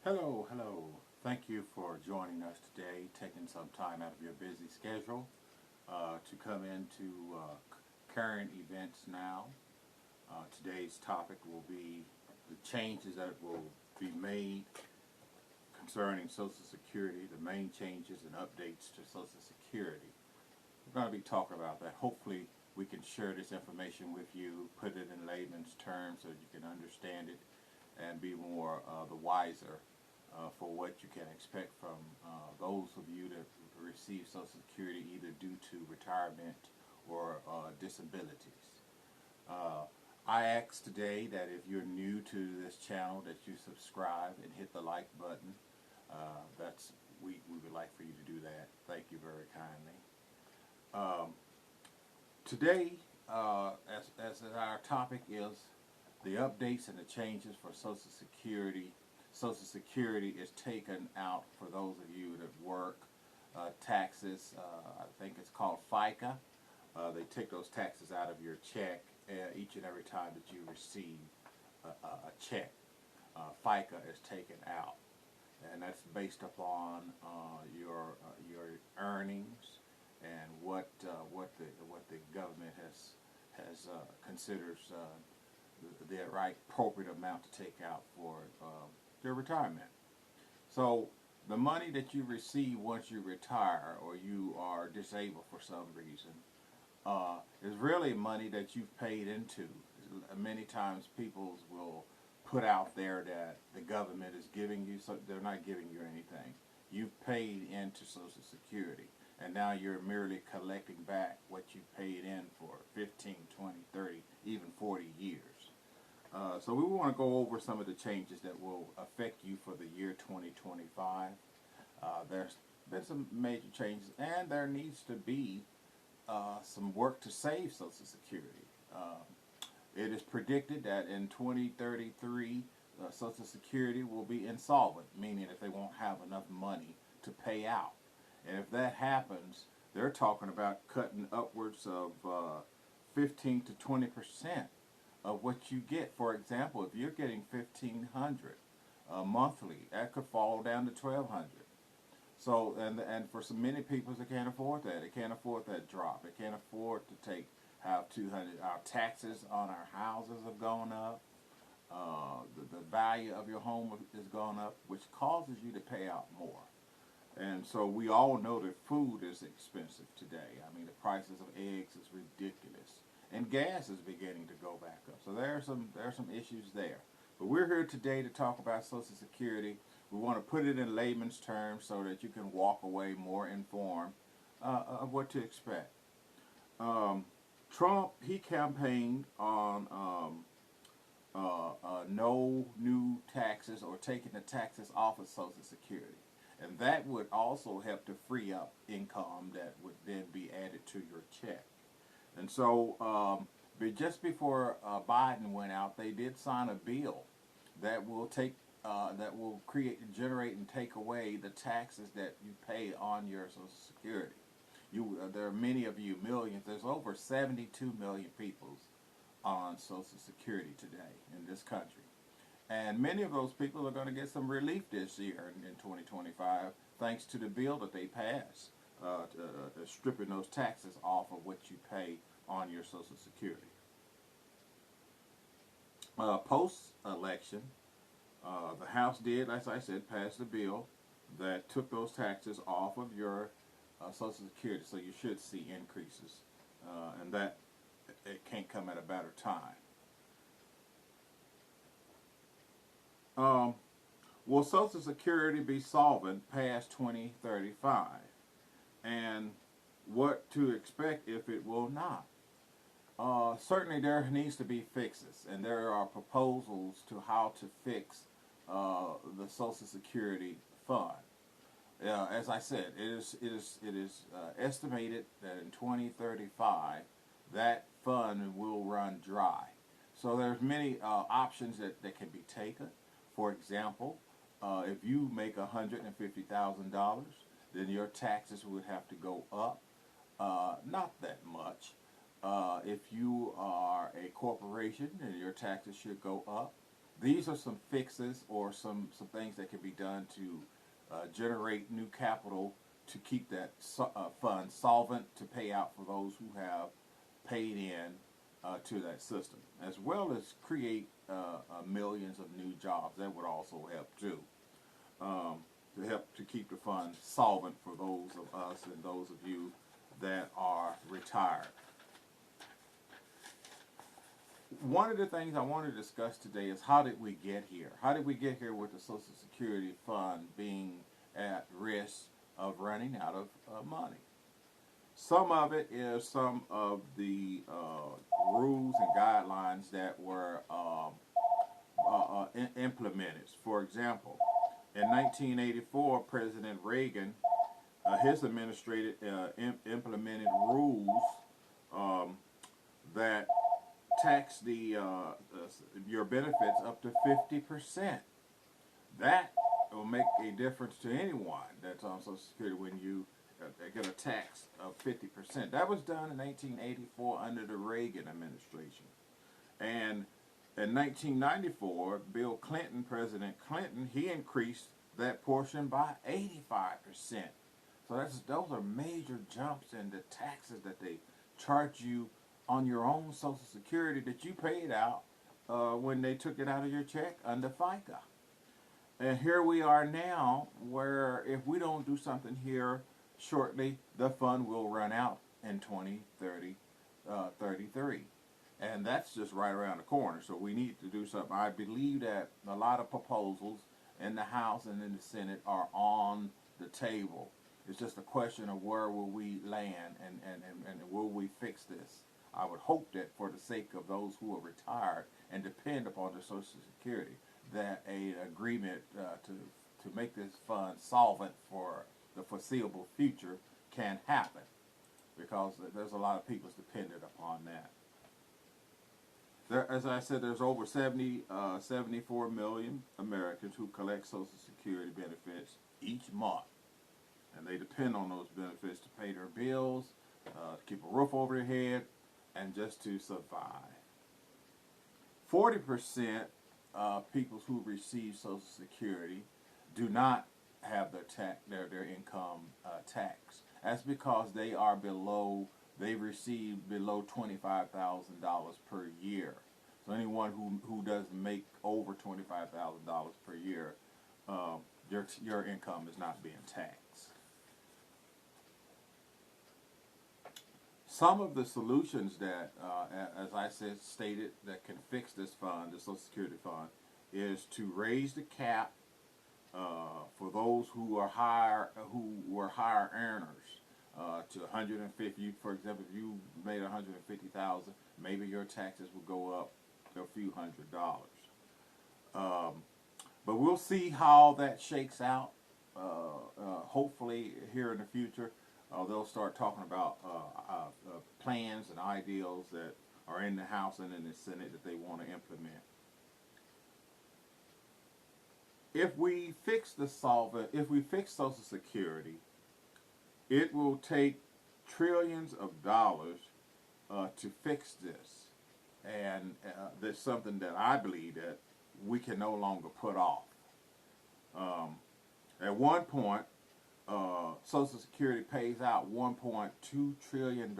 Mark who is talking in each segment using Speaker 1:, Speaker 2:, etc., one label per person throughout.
Speaker 1: Hello. Thank you for joining us today, taking some time out of your busy schedule to come into current events now. Today's topic will be the changes that will be made concerning Social Security, the main changes and updates to Social Security. We're going to be talking about that. Hopefully, we can share this information with you, put it in layman's terms so you can understand it and be more the wiser for what you can expect from those of you that receive Social Security either due to retirement or disabilities. I ask today that if you're new to this channel that you subscribe and hit the like button. We would like for you to do that. Thank you very kindly. Today, as our topic is the updates and the changes for Social Security. Social Security is taken out for those of you that work taxes. I think it's called FICA. They take those taxes out of your check each and every time that you receive a check. FICA is taken out, and that's based upon your earnings and what the government has considers the right appropriate amount to take out for your retirement. So the money that you receive once you retire or you are disabled for some reason is really money that you've paid into. Many times people will put out there that the government is giving you, so they're not giving you anything. You've paid into Social Security, and now you're merely collecting back what you paid in for 15, 20, 30, even 40 years. So we want to go over some of the changes that will affect you for the year 2025. There's been some major changes, and there needs to be some work to save Social Security. It is predicted that in 2033, Social Security will be insolvent, meaning that they won't have enough money to pay out. And if that happens, they're talking about cutting upwards of 15 to 20% of what you get. For example, if you're getting $1,500 monthly, that could fall down to $1,200. So, and for so many people, they can't afford that. They can't afford that drop. They can't afford to have 200. Our taxes on our houses have gone up. The value of your home has gone up, which causes you to pay out more. And so we all know that food is expensive today. I mean, the prices of eggs is ridiculous, and gas is beginning to go back up. So there are some issues there. But we're here today to talk about Social Security. We want to put it in layman's terms so that you can walk away more informed of what to expect. Trump, he campaigned on no new taxes or taking the taxes off of Social Security. And that would also help to free up income that would then be added to your check. And so but just before Biden went out, they did sign a bill that will generate and take away the taxes that you pay on your Social Security. There are many of you, millions. There's over 72 million people on Social Security today in this country. And many of those people are going to get some relief this year in 2025 thanks to the bill that they passed, stripping those taxes off of what you pay on your Social Security. Post-election, the House did, as I said, pass the bill that took those taxes off of your Social Security, so you should see increases, and that it can't come at a better time. Will Social Security be solvent past 2035? And what to expect if it will not? Certainly there needs to be fixes, and there are proposals to how to fix the Social Security fund. As I said, it is estimated that in 2035 that fund will run dry. So there's many options that can be taken. For example, if you make $150,000, then your taxes would have to go up, not that much. If you are a corporation, then your taxes should go up. These are some fixes or some things that can be done to generate new capital to keep that fund solvent to pay out for those who have paid in to that system, as well as create millions of new jobs. That would also help too, to help to keep the fund solvent for those of us and those of you that are retired. One of the things I want to discuss today is how did we get here? How did we get here with the Social Security Fund being at risk of running out of money? Some of it is some of the rules and guidelines that were implemented. For example, in 1984, President Reagan, his administration implemented rules that tax your benefits up to 50%. That will make a difference to anyone that's on Social Security when you get a tax of 50%. That was done in 1984 under the Reagan administration. And in 1994, President Clinton, he increased that portion by 85%. So those are major jumps in the taxes that they charge you on your own Social Security that you paid out when they took it out of your check under FICA. And here we are now, where if we don't do something here shortly, the fund will run out in 2033. And that's just right around the corner, so we need to do something. I believe that a lot of proposals in the House and in the Senate are on the table. It's just a question of where will we land and will we fix this. I would hope that for the sake of those who are retired and depend upon their Social Security, that an agreement to make this fund solvent for the foreseeable future can happen, because there's a lot of people dependent upon that. As I said, there's over 74 million Americans who collect Social Security benefits each month, and they depend on those benefits to pay their bills, to keep a roof over their head, and just to survive. 40% of people who receive Social Security do not have their income taxed. That's because they receive below $25,000 per year. So anyone who does make over $25,000 per year, your income is not being taxed. Some of the solutions that, as I stated, that can fix this fund, the Social Security Fund, is to raise the cap for those who were higher earners to 150. For example, if you made 150,000, maybe your taxes would go up to a few $100s. But we'll see how that shakes out. Hopefully, here in the future, they'll start talking about plans and ideals that are in the House and in the Senate that they want to implement. If we fix Social Security, it will take trillions of dollars to fix this, and there's something that I believe that we can no longer put off. At one point, Social Security pays out $1.2 trillion.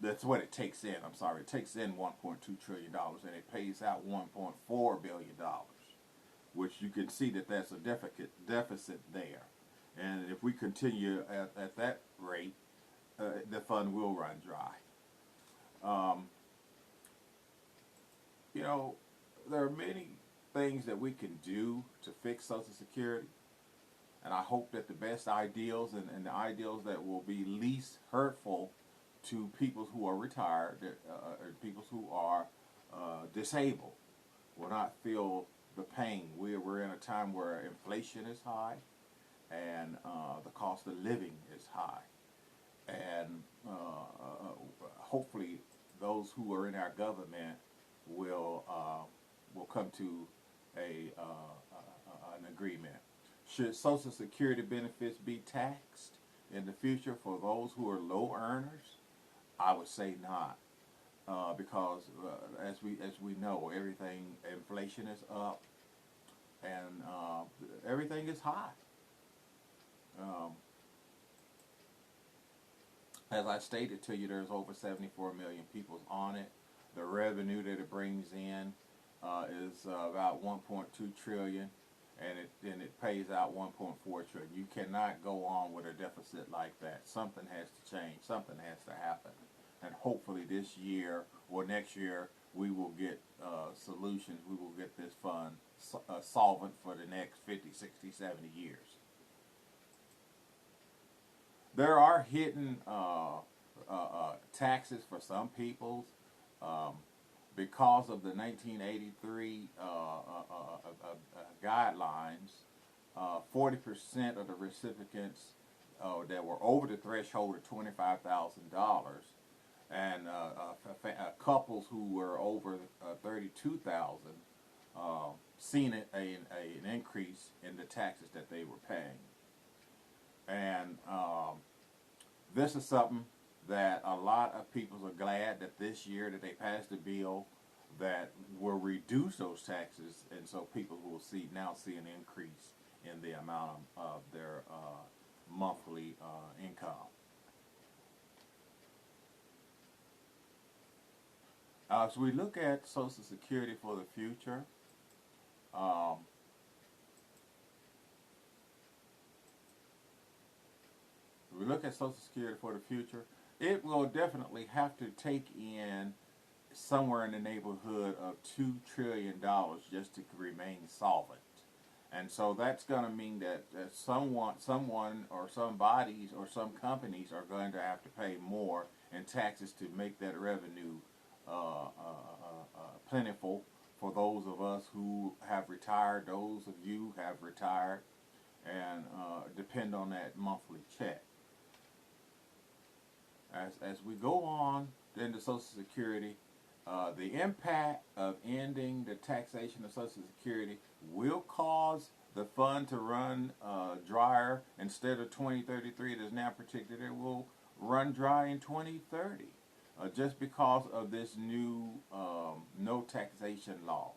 Speaker 1: That's what it takes in. I'm sorry, it takes in $1.2 trillion, and it pays out $1.4 billion, which you can see that that's a deficit there. And if we continue at that rate, the fund will run dry. There are many things that we can do to fix Social Security, and I hope that the best ideals and the ideals that will be least hurtful to people who are retired, or people who are disabled, will not feel the pain. We're in a time where inflation is high, and the cost of living is high, and hopefully those who are in our government will come to an agreement. Should Social Security benefits be taxed in the future for those who are low earners? I would say not. because as we know, inflation is up, and everything is high. Um, as I stated to you, there's over 74 million people on it. The revenue that it brings in is about 1.2 trillion, and it pays out 1.4 trillion. You cannot go on with a deficit like that. Something has to change. Something has to happen, and hopefully this year or next year we will get solutions. We will get this fund solvent for the next 50, 60, 70 years. There are hidden taxes for some people because of the 1983 guidelines. 40% of the recipients that were over the threshold of $25,000, and couples who were over 32,000 seen an increase in the taxes that they were paying. And this is something that a lot of people are glad that this year that they passed a bill that will reduce those taxes, and so people will now see an increase in the amount of their monthly income. As we look at Social Security for the future, it will definitely have to take in somewhere in the neighborhood of $2 trillion just to remain solvent. And so that's going to mean that someone or some bodies or some companies are going to have to pay more in taxes to make that revenue plentiful for those of us who have retired, those of you who have retired, and depend on that monthly check. As we go on into Social Security, the impact of ending the taxation of Social Security will cause the fund to run drier. Instead of 2033, it is now predicted it will run dry in 2030, just because of this new no taxation law.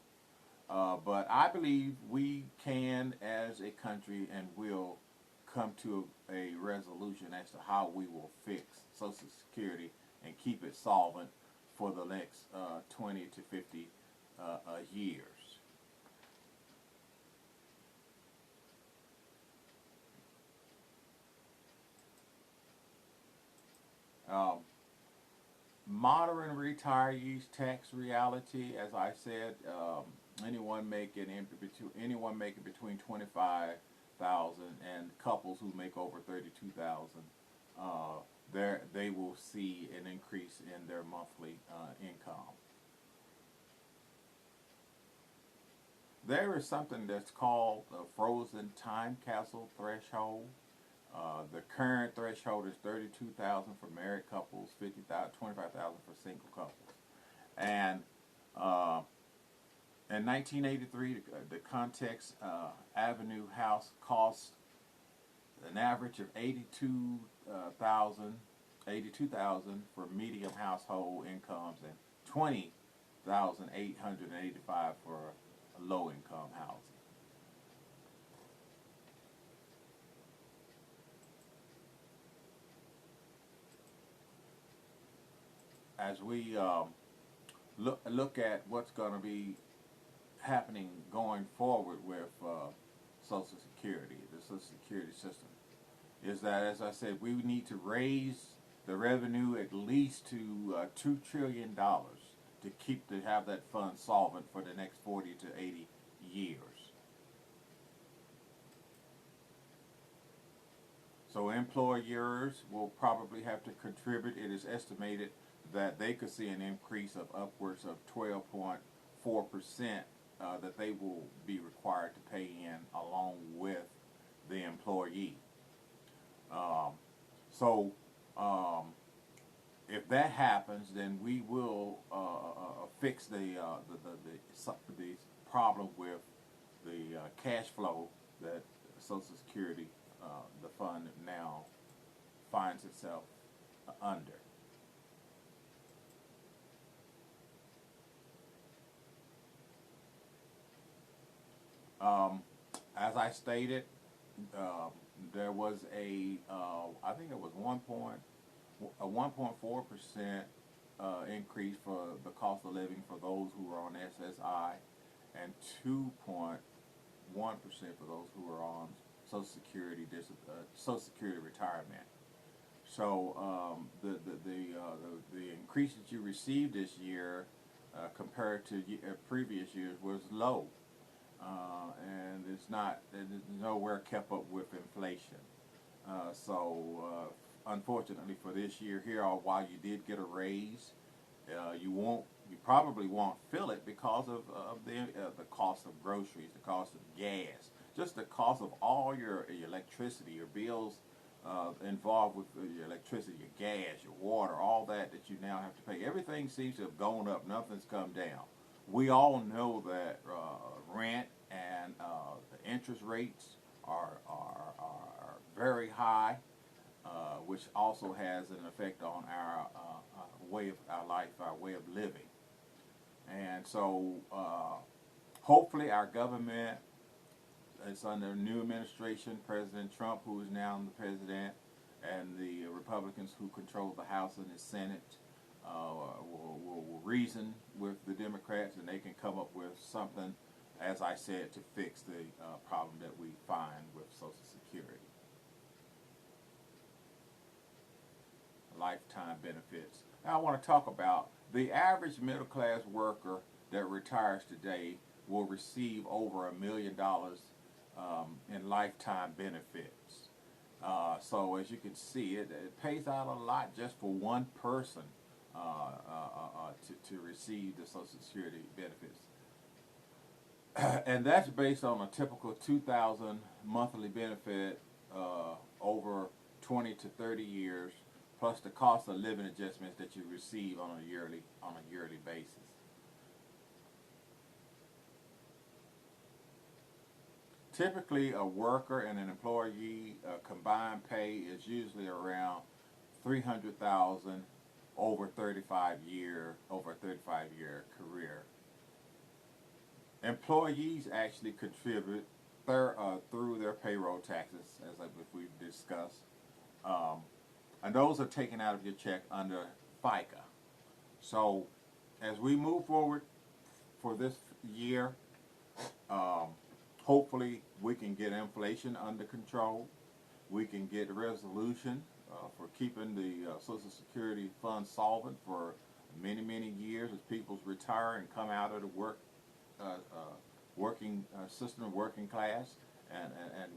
Speaker 1: But I believe we can, as a country, and will come to a resolution as to how we will fix Social Security and keep it solvent for the next 20 to 50 years. Modern retirees tax reality, as I said, anyone making between 25,000 and couples who make over 32,000, they will see an increase in their monthly income. There is something that's called a frozen time capsule threshold. The current threshold is 32,000 for married couples, 25,000 for single couples. And in 1983, the Context Avenue house cost an average of $82,000 for medium household incomes and $20,885 for low income housing. As we look at what's going to be happening going forward with Social Security, the Social Security system, is that, as I said, we need to raise the revenue at least to $2 trillion to have that fund solvent for the next 40 to 80 years. So employers will probably have to contribute. It is estimated that they could see an increase of upwards of 12.4% that they will be required to pay in along with the employee. If that happens, then we will fix the problem with the cash flow that Social Security, the fund, now finds itself under. As I stated, there was I think it was a 1.4% increase for the cost of living for those who are on SSI, and 2.1% for those who are on Social Security retirement. So the increase that you received this year compared to previous years was low, and it's nowhere kept up with inflation. Unfortunately for this year here, while you did get a raise, you probably won't feel it because of the cost of groceries, the cost of gas, just the cost of all your electricity, your bills involved with your electricity, your gas, your water, all that you now have to pay. Everything seems to have gone up. Nothing's come down. We all know that rent and the interest rates are very high, which also has an effect on our way of our life, our way of living. And so hopefully our government is under a new administration, President Trump, who is now the president, and the Republicans who control the House and the Senate will reason with the Democrats, and they can come up with something, as I said, to fix the problem that we find with Social Security. Lifetime benefits. Now I want to talk about the average middle class worker that retires today will receive over $1 million in lifetime benefits. So as you can see, it pays out a lot just for one person to receive the Social Security benefits. And that's based on a typical $2,000 monthly benefit over 20 to 30 years, plus the cost of living adjustments that you receive on a yearly basis. Typically, a worker and an employee combined pay is usually around $300,000 over a 35-year career. Employees actually contribute through their payroll taxes, as we've discussed, and those are taken out of your check under FICA. So, as we move forward for this year, hopefully we can get inflation under control. We can get a resolution for keeping the Social Security fund solvent for many, many years as people retire and come out of the working system, working class, and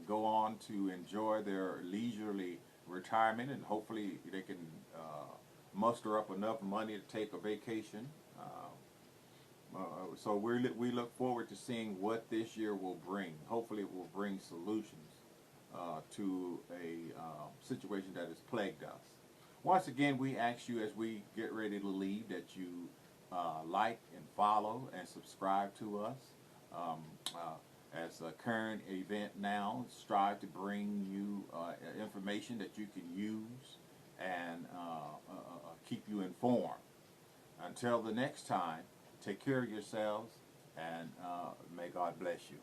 Speaker 1: go on to enjoy their leisurely retirement, and hopefully they can muster up enough money to take a vacation. So we look forward to seeing what this year will bring. Hopefully it will bring solutions to a situation that has plagued us. Once again, we ask you as we get ready to leave that you like and follow and subscribe to us. As a current event now, strive to bring you information that you can use and keep you informed. Until the next time, take care of yourselves, and may God bless you.